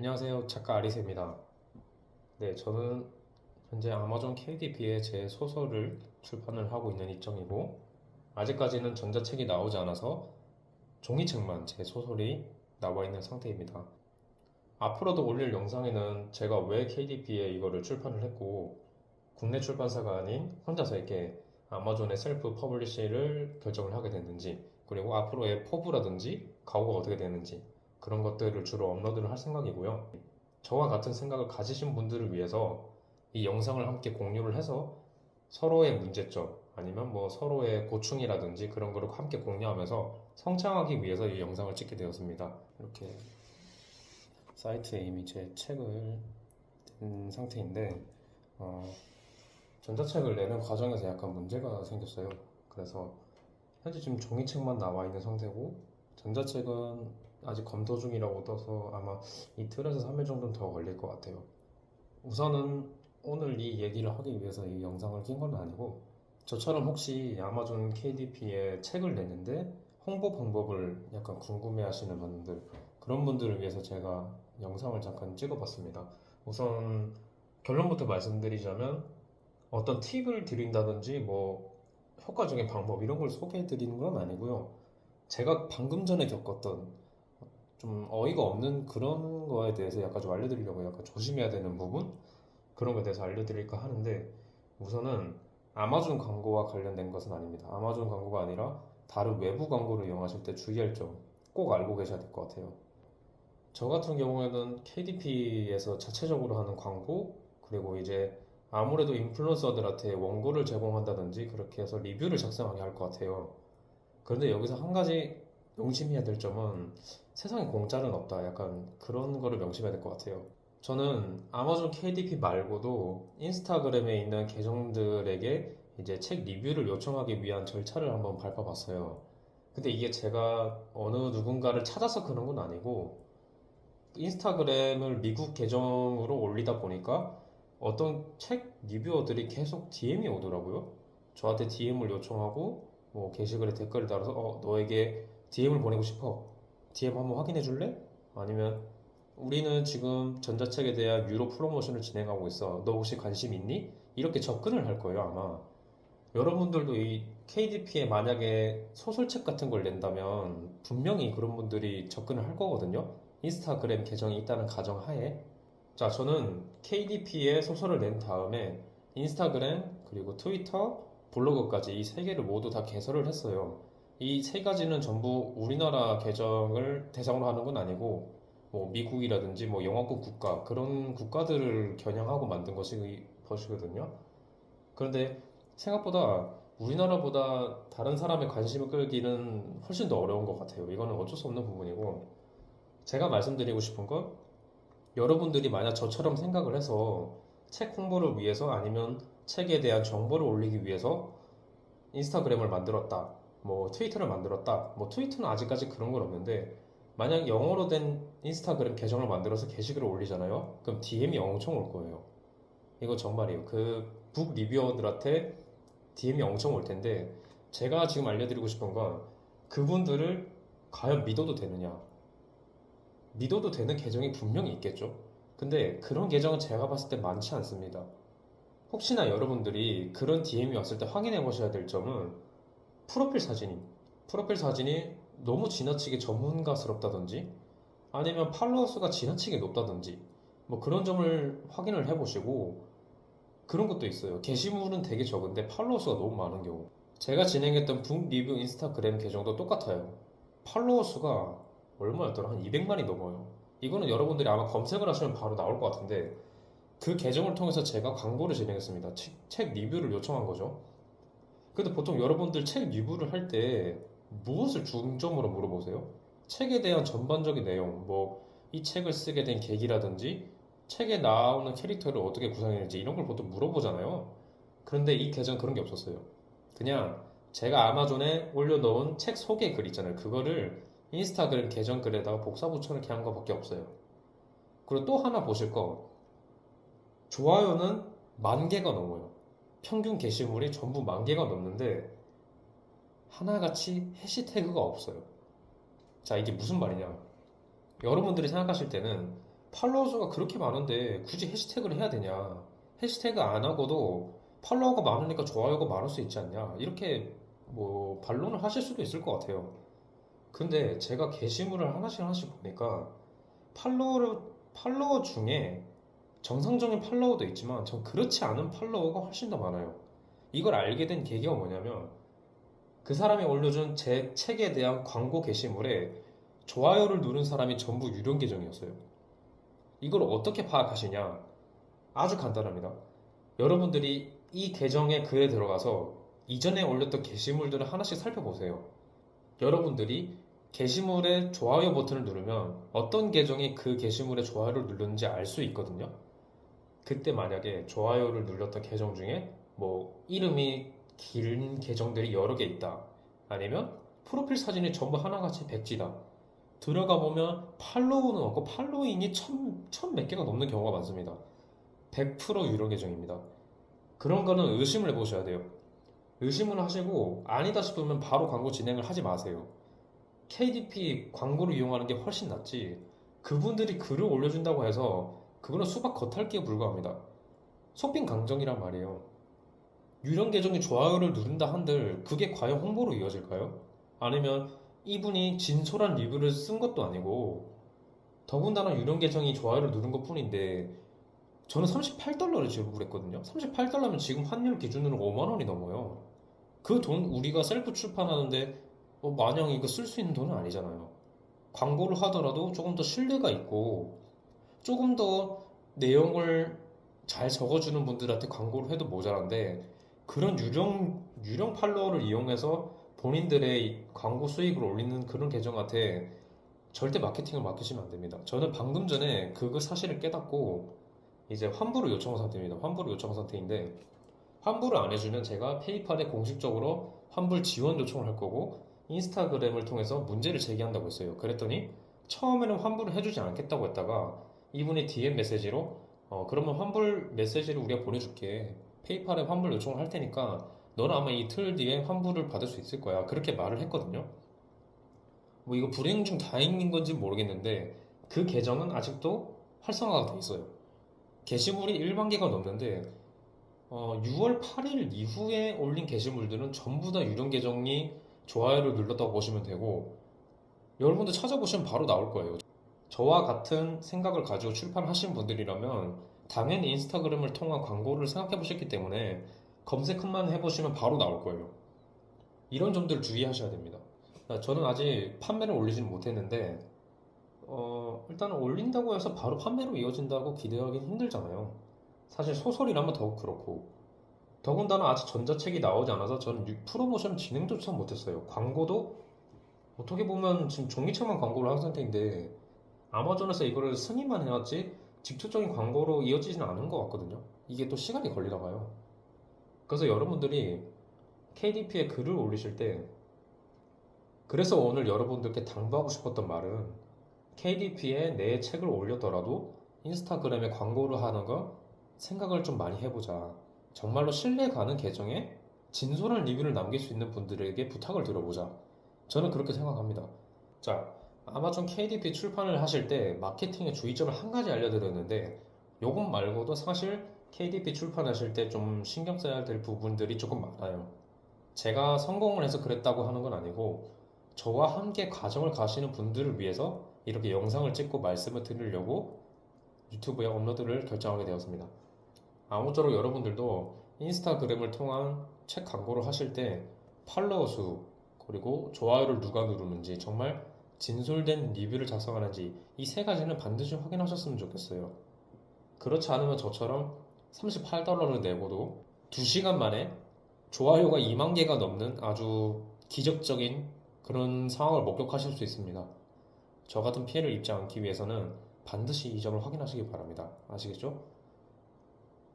안녕하세요. 작가 아리세입니다. 네, 저는 현재 아마존 KDP에 제 소설을 출판을 하고 있는 입장이고, 아직까지는 전자책이 나오지 않아서 종이책만 제 소설이 나와 있는 상태입니다. 앞으로도 올릴 영상에는 제가 왜 KDP에 이거를 출판을 했고, 국내 출판사가 아닌 혼자서 이렇게 아마존의 셀프 퍼블리시를 결정을 하게 됐는지, 그리고 앞으로의 포부라든지 가오가 어떻게 되는지, 그런 것들을 주로 업로드를 할 생각이고요. 저와 같은 생각을 가지신 분들을 위해서 이 영상을 함께 공유를 해서 서로의 문제점 아니면 뭐 서로의 고충이라든지 그런 거를 함께 공유하면서 성장하기 위해서 이 영상을 찍게 되었습니다. 이렇게 사이트에 이미 제 책을 낸 상태인데 어, 전자책을 내는 과정에서 약간 문제가 생겼어요. 그래서 현재 지금 종이책만 나와 있는 상태고 전자책은 아직 검토 중이라고 떠서 아마 이틀에서 3일 정도는 더 걸릴 것 같아요. 우선은 오늘 이 얘기를 하기 위해서 이 영상을 낀 건 아니고 저처럼 혹시 아마존 KDP에 책을 냈는데 홍보 방법을 약간 궁금해 하시는 분들 그런 분들을 위해서 제가 영상을 잠깐 찍어봤습니다. 우선 결론부터 말씀드리자면 어떤 팁을 드린다든지 뭐 효과적인 방법 이런 걸 소개해 드리는 건 아니고요. 제가 방금 전에 겪었던 좀 어이가 없는 그런 거에 대해서 약간 좀 알려드리려고 약간 조심해야 되는 부분 그런 거에 대해서 알려드릴까 하는데 우선은 아마존 광고와 관련된 것은 아닙니다. 아마존 광고가 아니라 다른 외부 광고를 이용하실 때 주의할 점 꼭 알고 계셔야 될 것 같아요. 저 같은 경우에는 KDP에서 자체적으로 하는 광고 그리고 이제 아무래도 인플루언서들한테 원고를 제공한다든지 그렇게 해서 리뷰를 작성하게 할 것 같아요. 그런데 여기서 한 가지 명심해야 될 점은 세상에 공짜는 없다. 약간 그런 거를 명심해야 될 것 같아요. 저는 아마존 KDP 말고도 인스타그램에 있는 계정들에게 이제 책 리뷰를 요청하기 위한 절차를 한번 밟아봤어요. 근데 이게 제가 어느 누군가를 찾아서 그런 건 아니고 인스타그램을 미국 계정으로 올리다 보니까 어떤 책 리뷰어들이 계속 DM이 오더라고요. 저한테 DM을 요청하고 뭐 게시글에 댓글을 달아서 너에게 DM을 보내고 싶어. DM 한번 확인해 줄래? 아니면 우리는 지금 전자책에 대한 유료 프로모션을 진행하고 있어. 너 혹시 관심 있니? 이렇게 접근을 할 거예요, 아마. 여러분들도 이 KDP에 만약에 소설책 같은 걸 낸다면 분명히 그런 분들이 접근을 할 거거든요. 인스타그램 계정이 있다는 가정하에. 자, 저는 KDP에 소설을 낸 다음에 인스타그램, 그리고 트위터, 블로그까지 이 세 개를 모두 다 개설을 했어요. 이 세 가지는 전부 우리나라 계정을 대상으로 하는 건 아니고, 뭐 미국이라든지 뭐 영어권 국가, 그런 국가들을 겨냥하고 만든 것이거든요. 그런데 생각보다 우리나라보다 다른 사람의 관심을 끌기는 훨씬 더 어려운 것 같아요. 이거는 어쩔 수 없는 부분이고, 제가 말씀드리고 싶은 건 여러분들이 만약 저처럼 생각을 해서 책 홍보를 위해서 아니면 책에 대한 정보를 올리기 위해서 인스타그램을 만들었다. 뭐 트위터를 만들었다. 뭐 트위터는 아직까지 그런 건 없는데 만약 영어로 된 인스타그램 계정을 만들어서 게시글을 올리잖아요. 그럼 DM이 엄청 올 거예요. 이거 정말이에요. 그 북 리뷰어들한테 DM이 엄청 올 텐데 제가 지금 알려드리고 싶은 건 그분들을 과연 믿어도 되느냐? 믿어도 되는 계정이 분명히 있겠죠. 근데 그런 계정은 제가 봤을 때 많지 않습니다. 혹시나 여러분들이 그런 DM이 왔을 때 확인해 보셔야 될 점은 프로필 사진이 프로필 사진이 너무 지나치게 전문가스럽다든지 아니면 팔로워 수가 지나치게 높다든지 뭐 그런 점을 확인을 해 보시고 그런 것도 있어요. 게시물은 되게 적은데 팔로워 수가 너무 많은 경우. 제가 진행했던 북 리뷰 인스타그램 계정도 똑같아요. 팔로워 수가 얼마였더라? 한 200만이 넘어요. 이거는 여러분들이 아마 검색을 하시면 바로 나올 것 같은데 그 계정을 통해서 제가 광고를 진행했습니다. 책 리뷰를 요청한 거죠. 근데 보통 여러분들 책 리뷰를 할 때 무엇을 중점으로 물어보세요? 책에 대한 전반적인 내용, 뭐 이 책을 쓰게 된 계기라든지 책에 나오는 캐릭터를 어떻게 구성했는지 이런 걸 보통 물어보잖아요. 그런데 이 계정 그런 게 없었어요. 그냥 제가 아마존에 올려놓은 책 소개 글 있잖아요. 그거를 인스타그램 계정 글에다가 복사 붙여넣기 한 거밖에 없어요. 그리고 또 하나 보실 거 좋아요는 10,000개가 넘어요. 평균 게시물이 전부 10,000개가 넘는데 하나같이 해시태그가 없어요. 자, 이게 무슨 말이냐? 여러분들이 생각하실 때는 팔로워 수가 그렇게 많은데 굳이 해시태그를 해야 되냐? 해시태그 안 하고도 팔로워가 많으니까 좋아요가 많을 수 있지 않냐? 이렇게 뭐 반론을 하실 수도 있을 것 같아요. 근데 제가 게시물을 하나씩 하나씩 보니까 팔로워 중에 정상적인 팔로워도 있지만 전 그렇지 않은 팔로워가 훨씬 더 많아요. 이걸 알게 된 계기가 뭐냐면 그 사람이 올려준 제 책에 대한 광고 게시물에 좋아요를 누른 사람이 전부 유령 계정이었어요. 이걸 어떻게 파악하시냐? 아주 간단합니다. 여러분들이 이 계정의 글에 들어가서 이전에 올렸던 게시물들을 하나씩 살펴보세요. 여러분들이 게시물에 좋아요 버튼을 누르면 어떤 계정이 그 게시물에 좋아요를 눌렀는지 알 수 있거든요. 그때 만약에 좋아요를 눌렀던 계정 중에 뭐 이름이 긴 계정들이 여러 개 있다. 아니면 프로필 사진이 전부 하나같이 백지다. 들어가 보면 팔로우는 없고 팔로잉이 천 몇 개가 넘는 경우가 많습니다. 100% 유료 계정입니다. 그런 거는 의심을 해보셔야 돼요. 의심을 하시고 아니다 싶으면 바로 광고 진행을 하지 마세요. KDP 광고를 이용하는 게 훨씬 낫지. 그분들이 글을 올려준다고 해서 그거는 수박 겉핥기에 불과합니다. 속빈 강정이란 말이에요. 유령 계정이 좋아요를 누른다 한들 그게 과연 홍보로 이어질까요? 아니면 이분이 진솔한 리뷰를 쓴 것도 아니고 더군다나 유령 계정이 좋아요를 누른 것 뿐인데 저는 38달러를 지불했거든요. 38달러면 지금 환율 기준으로 5만 원이 넘어요. 그 돈 우리가 셀프 출판하는데 마냥 이거 쓸 수 있는 돈은 아니잖아요. 광고를 하더라도 조금 더 신뢰가 있고 조금 더 내용을 잘 적어주는 분들한테 광고를 해도 모자란데 그런 유령 팔로워를 이용해서 본인들의 광고 수익을 올리는 그런 계정한테 절대 마케팅을 맡기시면 안 됩니다. 저는 방금 전에 그거 사실을 깨닫고 이제 환불을 요청한 상태입니다. 환불을 요청한 상태인데 환불을 안 해주면 제가 페이팔에 공식적으로 환불 지원 요청을 할 거고 인스타그램을 통해서 문제를 제기한다고 했어요. 그랬더니 처음에는 환불을 해주지 않겠다고 했다가 이분이 DM 메시지로 그러면 환불 메시지를 우리가 보내줄게. 페이팔에 환불 요청을 할 테니까 너는 아마 이틀 뒤에 환불을 받을 수 있을 거야. 그렇게 말을 했거든요. 뭐 이거 불행 중 다행인 건지 모르겠는데 그 계정은 아직도 활성화가 돼 있어요. 게시물이 1만 개가 넘는데 6월 8일 이후에 올린 게시물들은 전부 다 유령 계정이 좋아요를 눌렀다고 보시면 되고 여러분들 찾아보시면 바로 나올 거예요. 저와 같은 생각을 가지고 출판하신 분들이라면 당연히 인스타그램을 통한 광고를 생각해 보셨기 때문에 검색만 해보시면 바로 나올 거예요. 이런 점들 주의하셔야 됩니다. 저는 아직 판매를 올리지는 못했는데 일단 올린다고 해서 바로 판매로 이어진다고 기대하기는 힘들잖아요. 사실 소설이라면 더욱 그렇고 더군다나 아직 전자책이 나오지 않아서 저는 프로모션 진행조차 못했어요. 광고도 어떻게 보면 지금 종이책만 광고를 한 상태인데 아마존에서 이거를 승인만 해왔지 직접적인 광고로 이어지지는 않은 것 같거든요. 이게 또 시간이 걸리나 봐요. 그래서 여러분들이 KDP에 글을 올리실 때 그래서 오늘 여러분들께 당부하고 싶었던 말은 KDP에 내 책을 올렸더라도 인스타그램에 광고를 하는 거 생각을 좀 많이 해보자. 정말로 신뢰 가는 계정에 진솔한 리뷰를 남길 수 있는 분들에게 부탁을 드려보자. 저는 그렇게 생각합니다. 자, 아마존 KDP 출판을 하실 때 마케팅의 주의점을 한 가지 알려드렸는데 요것 말고도 사실 KDP 출판하실 때 좀 신경 써야 될 부분들이 조금 많아요. 제가 성공을 해서 그랬다고 하는 건 아니고 저와 함께 과정을 가시는 분들을 위해서 이렇게 영상을 찍고 말씀을 드리려고 유튜브에 업로드를 결정하게 되었습니다. 아무쪼록 여러분들도 인스타그램을 통한 책 광고를 하실 때 팔로워 수 그리고 좋아요를 누가 누르는지 정말 진솔된 리뷰를 작성하는지 이 세 가지는 반드시 확인하셨으면 좋겠어요. 그렇지 않으면 저처럼 38달러를 내고도 2시간 만에 좋아요가 2만 개가 넘는 아주 기적적인 그런 상황을 목격하실 수 있습니다. 저 같은 피해를 입지 않기 위해서는 반드시 이 점을 확인하시기 바랍니다. 아시겠죠?